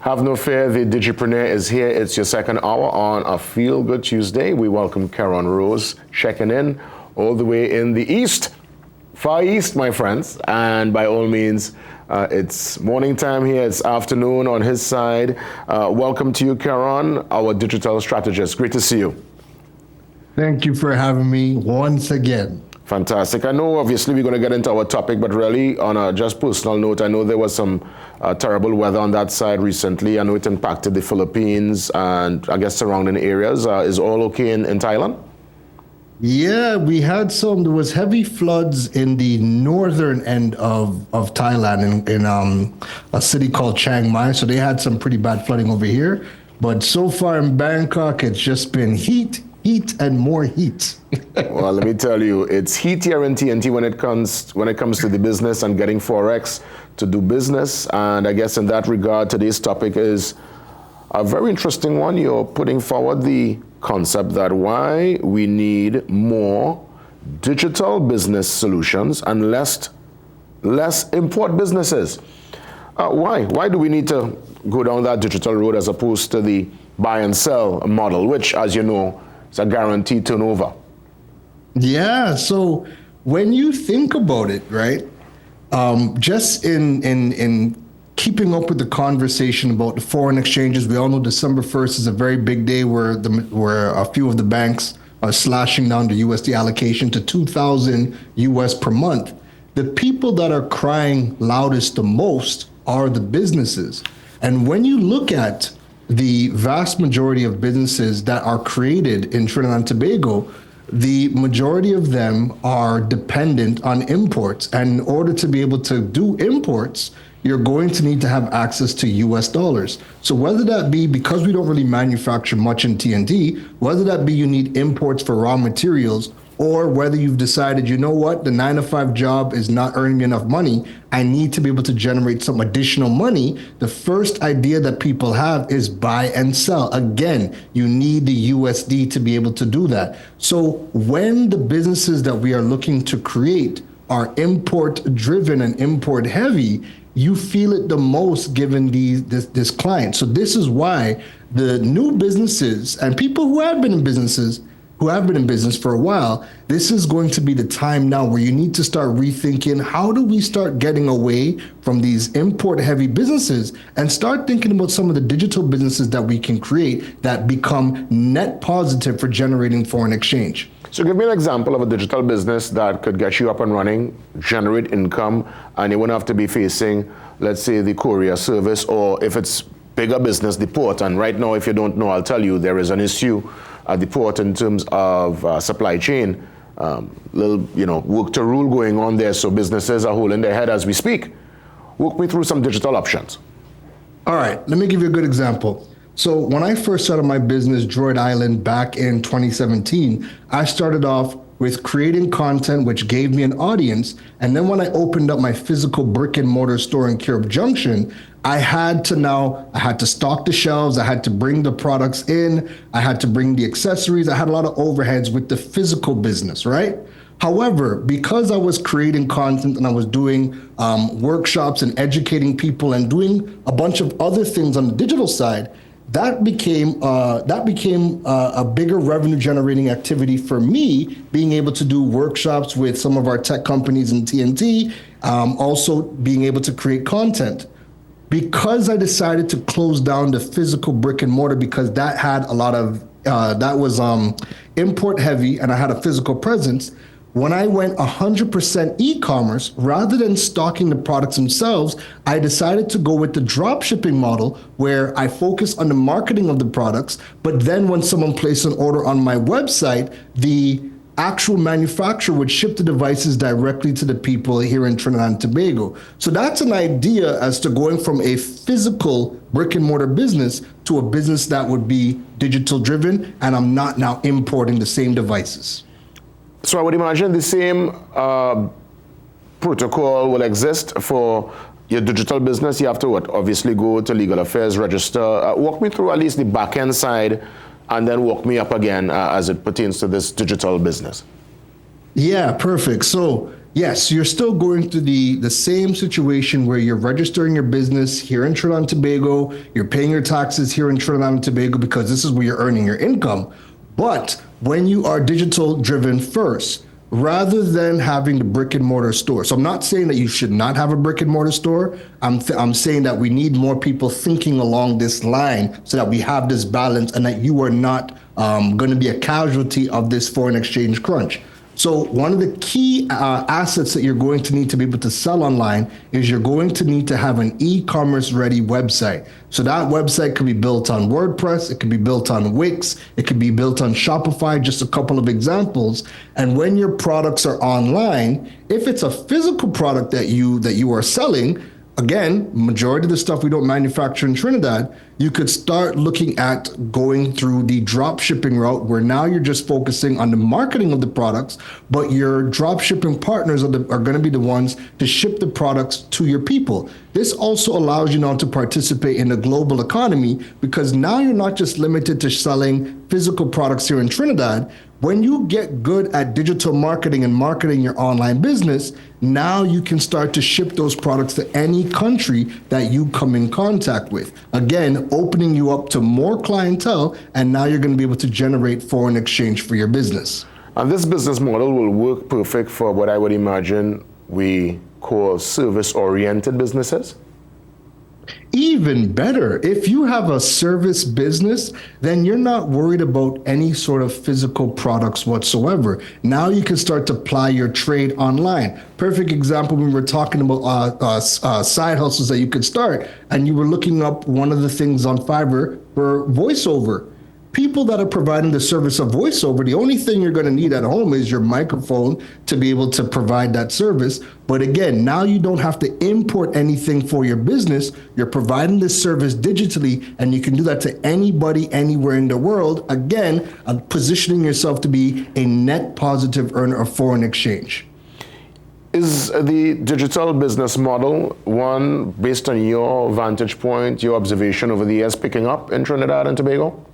Have no fear, the Digipreneur is here. It's your second hour on a Feel Good Tuesday. We welcome Keron Rose checking in all the way in the east, far east, my friends. And by all means, it's morning time here. It's afternoon on his side. Welcome to you, Keron, our digital strategist. Great to see you. Thank you for having me once again. Fantastic. I know obviously we're going to get into our topic, but really on a just personal note, I know there was some terrible weather on that side recently. I know it impacted the Philippines and I guess surrounding areas. Is all okay in Thailand? Yeah, we had there was heavy floods in the northern end of Thailand in a city called Chiang Mai. So they had some pretty bad flooding over here. But so far in Bangkok, it's just been heat, and more heat. Well, let me tell you, it's heat here in TNT when it comes to the business and getting Forex to do business. And I guess in that regard, today's topic is a very interesting one. You're putting forward the concept that why we need more digital business solutions and less import businesses. Why? Why do we need to go down that digital road as opposed to the buy and sell model, which, as you know, it's a guaranteed turnover? Yeah, so when you think about it, right, just in keeping up with the conversation about the foreign exchanges, we all know December 1st is a very big day where a few of the banks are slashing down the USD allocation to 2,000 US per month. The people that are crying loudest the most are the businesses. And when you look at the vast majority of businesses that are created in Trinidad and Tobago, the majority of them are dependent on imports. And in order to be able to do imports, you're going to need to have access to US dollars. So whether that be because we don't really manufacture much in TNT, whether that be you need imports for raw materials, or whether you've decided, you know what, the 9-to-5 job is not earning enough money, I need to be able to generate some additional money. The first idea that people have is buy and sell. Again, you need the USD to be able to do that. So when the businesses that we are looking to create are import driven and import heavy, you feel it the most given this client. So this is why the new businesses and people who have been in business for a while, this is going to be the time now where you need to start rethinking, how do we start getting away from these import heavy businesses and start thinking about some of the digital businesses that we can create that become net positive for generating foreign exchange. So give me an example of a digital business that could get you up and running, generate income, and you wouldn't have to be facing, let's say, the courier service, or if it's bigger business, the port. And right now, if you don't know, I'll tell you, there is an issue at the port in terms of supply chain, little work to rule going on there. So businesses are holding their head as we speak. Walk me through some digital options. All right, let me give you a good example. So when I first started my business, Droid Island, back in 2017, I started off with creating content which gave me an audience. And then when I opened up my physical brick and mortar store in Kirub Junction, I had to stock the shelves, I had to bring the products in, I had to bring the accessories, I had a lot of overheads with the physical business, right? However, because I was creating content and I was doing workshops and educating people and doing a bunch of other things on the digital side, that became a bigger revenue generating activity for me, being able to do workshops with some of our tech companies in TNT, also being able to create content. Because I decided to close down the physical brick and mortar because that had a lot of, that was import heavy and I had a physical presence, when I went 100% e-commerce, rather than stocking the products themselves, I decided to go with the drop shipping model where I focus on the marketing of the products, but then when someone placed an order on my website, the actual manufacturer would ship the devices directly to the people here in Trinidad and Tobago. So that's an idea as to going from a physical brick and mortar business to a business that would be digital driven, and I'm not now importing the same devices. So I would imagine the same protocol will exist for your digital business. You have to obviously go to legal affairs, register. Walk me through at least the back end side, and then walk me up again as it pertains to this digital business. Yeah, perfect. So Yes, you're still going through the same situation where you're registering your business here in Trinidad and Tobago, you're paying your taxes here in Trinidad and Tobago because this is where you're earning your income. But when you are digital driven first, rather than having the brick and mortar store. So I'm not saying that you should not have a brick and mortar store. I'm saying that we need more people thinking along this line so that we have this balance and that you are not going to be a casualty of this foreign exchange crunch. So one of the key assets that you're going to need to be able to sell online is you're going to need to have an e-commerce ready website. So that website could be built on WordPress, it could be built on Wix, it could be built on Shopify, just a couple of examples. And when your products are online, if it's a physical product that you are selling, again, majority of the stuff we don't manufacture in Trinidad, you could start looking at going through the drop shipping route where now you're just focusing on the marketing of the products, but your drop shipping partners are going to be the ones to ship the products to your people. This also allows you now to participate in the global economy because now you're not just limited to selling physical products here in Trinidad. When you get good at digital marketing and marketing your online business, now you can start to ship those products to any country that you come in contact with. Again, opening you up to more clientele, and now you're going to be able to generate foreign exchange for your business. And this business model will work perfect for what I would imagine we call service-oriented businesses. Even better, if you have a service business, then you're not worried about any sort of physical products whatsoever. Now you can start to apply your trade online. Perfect example, when we were talking about side hustles that you could start, and you were looking up one of the things on Fiverr for voiceover. People that are providing the service of voiceover, the only thing you're going to need at home is your microphone to be able to provide that service. But again, now you don't have to import anything for your business. You're providing this service digitally, and you can do that to anybody, anywhere in the world. Again, positioning yourself to be a net positive earner of foreign exchange. Is the digital business model one, based on your vantage point, your observation over the years, picking up in Trinidad and Tobago?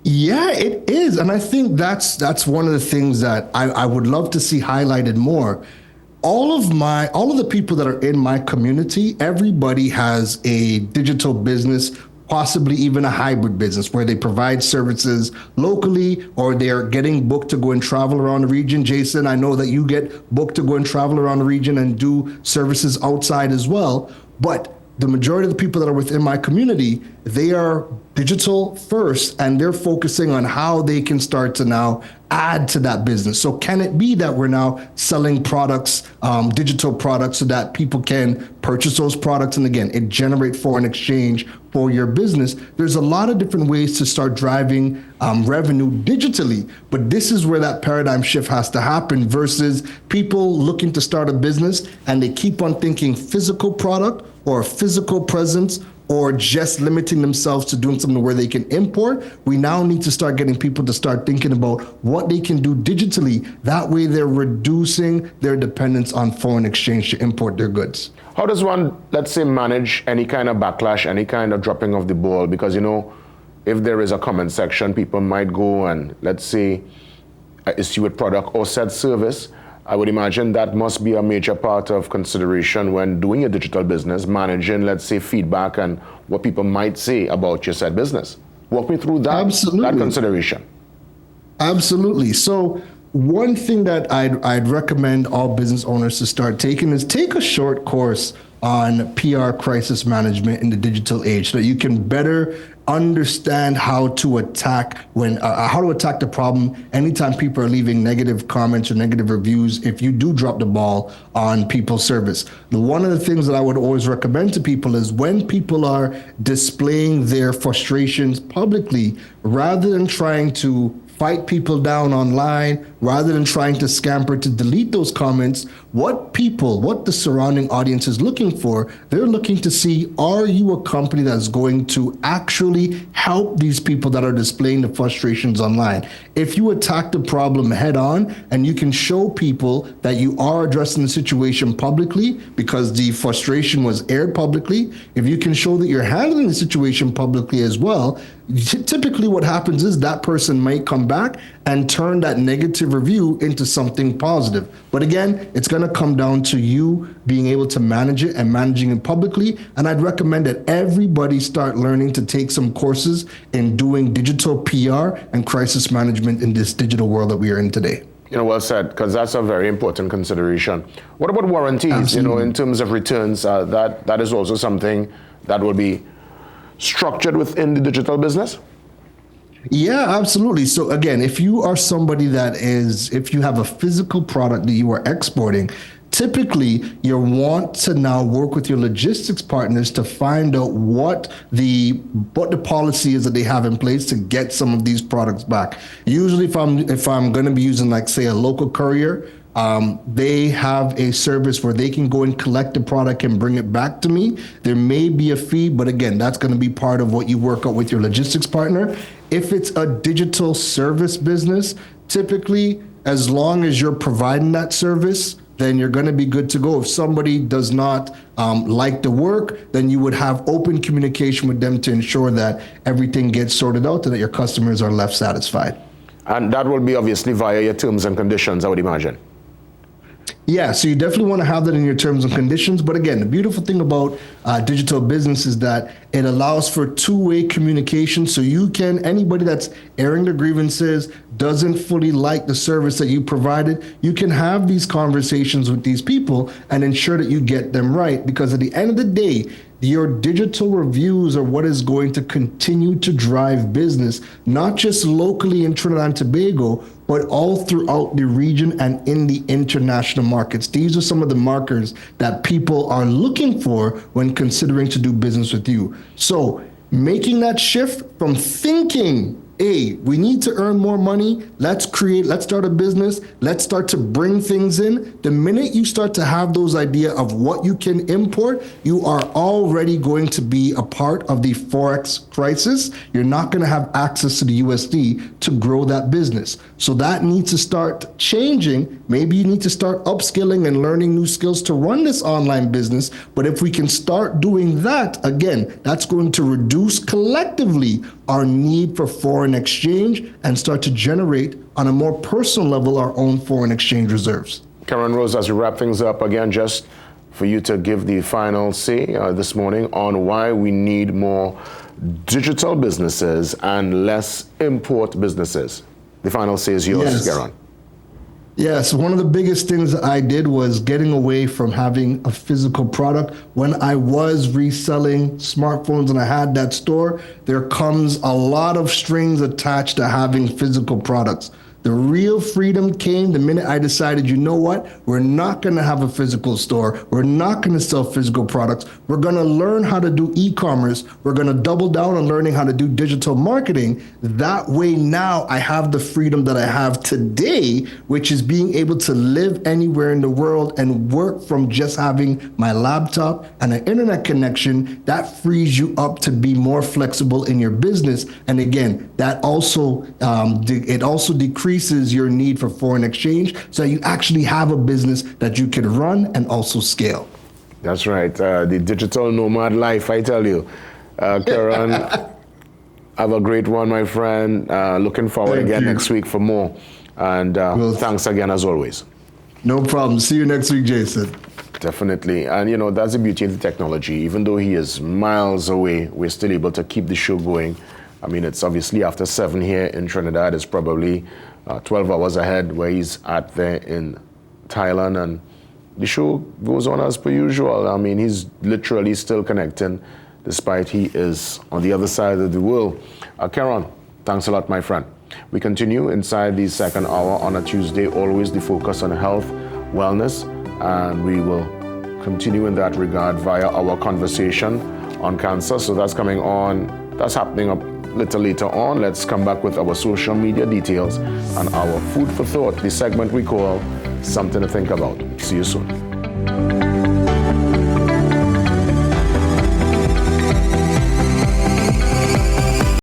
Yeah, it is. And I think that's one of the things that I would love to see highlighted more. All of the people that are in my community, everybody has a digital business, possibly even a hybrid business where they provide services locally or they're getting booked to go and travel around the region. Jason, I know that you get booked to go and travel around the region and do services outside as well. But the majority of the people that are within my community, they are digital first, and they're focusing on how they can start to now add to that business. So can it be that we're now selling products, digital products, so that people can purchase those products? And again, it generates foreign exchange for your business. There's a lot of different ways to start driving revenue digitally, but this is where that paradigm shift has to happen versus people looking to start a business and they keep on thinking physical product or physical presence, or just limiting themselves to doing something where they can import. We now need to start getting people to start thinking about what they can do digitally. That way they're reducing their dependence on foreign exchange to import their goods. How does one, let's say, manage any kind of backlash, any kind of dropping of the ball? Because, you know, if there is a comment section, people might go and, let's say, issue a product or said service. I would imagine that must be a major part of consideration when doing a digital business, managing, let's say, feedback and what people might say about your said business. Walk me through that, that consideration. Absolutely. So one thing that I'd recommend all business owners to start taking is take a short course on PR crisis management in the digital age so that you can better understand how to attack the problem anytime people are leaving negative comments or negative reviews if you do drop the ball on people's service. One of the things that I would always recommend to people is when people are displaying their frustrations publicly, rather than trying to fight people down online, rather than trying to scamper to delete those comments, what the surrounding audience is looking for, they're looking to see, are you a company that's going to actually help these people that are displaying the frustrations online? If you attack the problem head on and you can show people that you are addressing the situation publicly because the frustration was aired publicly, if you can show that you're handling the situation publicly as well, typically what happens is that person might come back and turn that negative review into something positive. But again, it's going to come down to you being able to manage it and managing it publicly. And I'd recommend that everybody start learning to take some courses in doing digital PR and crisis management in this digital world that we are in today. Well said, because that's a very important consideration. What about warranties? Absolutely. In terms of returns, that is also something that will be structured within the digital business? Yeah, absolutely. So again, if you are somebody if you have a physical product that you are exporting, typically you want to now work with your logistics partners to find out what the policy is that they have in place to get some of these products back. Usually if I'm going to be using, like, say, a local courier, they have a service where they can go and collect the product and bring it back to me. There may be a fee, but again, that's going to be part of what you work out with your logistics partner. If it's a digital service business, typically, as long as you're providing that service, then you're going to be good to go. If somebody does not like the work, then you would have open communication with them to ensure that everything gets sorted out and that your customers are left satisfied. And that will be obviously via your terms and conditions, I would imagine. Yeah, so you definitely want to have that in your terms and conditions. But again, the beautiful thing about digital business is that it allows for two-way communication. So anybody that's airing their grievances, doesn't fully like the service that you provided, you can have these conversations with these people and ensure that you get them right. Because at the end of the day, your digital reviews are what is going to continue to drive business, not just locally in Trinidad and Tobago, but all throughout the region and in the international markets. These are some of the markers that people are looking for when considering to do business with you. So making that shift from thinking, hey, we need to earn more money, let's start a business, let's start to bring things in. The minute you start to have those ideas of what you can import, you are already going to be a part of the Forex crisis. You're not going to have access to the USD to grow that business. So that needs to start changing. Maybe you need to start upskilling and learning new skills to run this online business. But if we can start doing that, again, that's going to reduce collectively our need for foreign exchange and start to generate on a more personal level our own foreign exchange reserves. Keron Rose, as we wrap things up, again, just for you to give the final say this morning on why we need more digital businesses and less import businesses. The final say is yours, Keron. Yes, one of the biggest things that I did was getting away from having a physical product. When I was reselling smartphones and I had that store, there comes a lot of strings attached to having physical products. The real freedom came the minute I decided, you know what? We're not going to have a physical store. We're not going to sell physical products. We're going to learn how to do e-commerce. We're going to double down on learning how to do digital marketing. That way now I have the freedom that I have today, which is being able to live anywhere in the world and work from just having my laptop and an internet connection. That frees you up to be more flexible in your business. And again, that also decreases your need for foreign exchange, so you actually have a business that you can run and also scale. That's right. The digital nomad life, I tell you. Keron, have a great one, my friend. Looking forward again next week for more. And thanks again, as always. No problem. See you next week, Jason. Definitely. And, that's the beauty of the technology. Even though he is miles away, we're still able to keep the show going. I mean, it's obviously after 7 here in Trinidad. It's probably 12 hours ahead where he's at there in Thailand. And the show goes on as per usual. I mean, he's literally still connecting despite he is on the other side of the world. Keron, thanks a lot, my friend. We continue inside the second hour on a Tuesday, always the focus on health, wellness, and we will continue in that regard via our conversation on cancer. So that's coming on, that's happening up a little later on. Let's come back with our social media details and our food for thought, the segment we call Something to Think About. See you soon.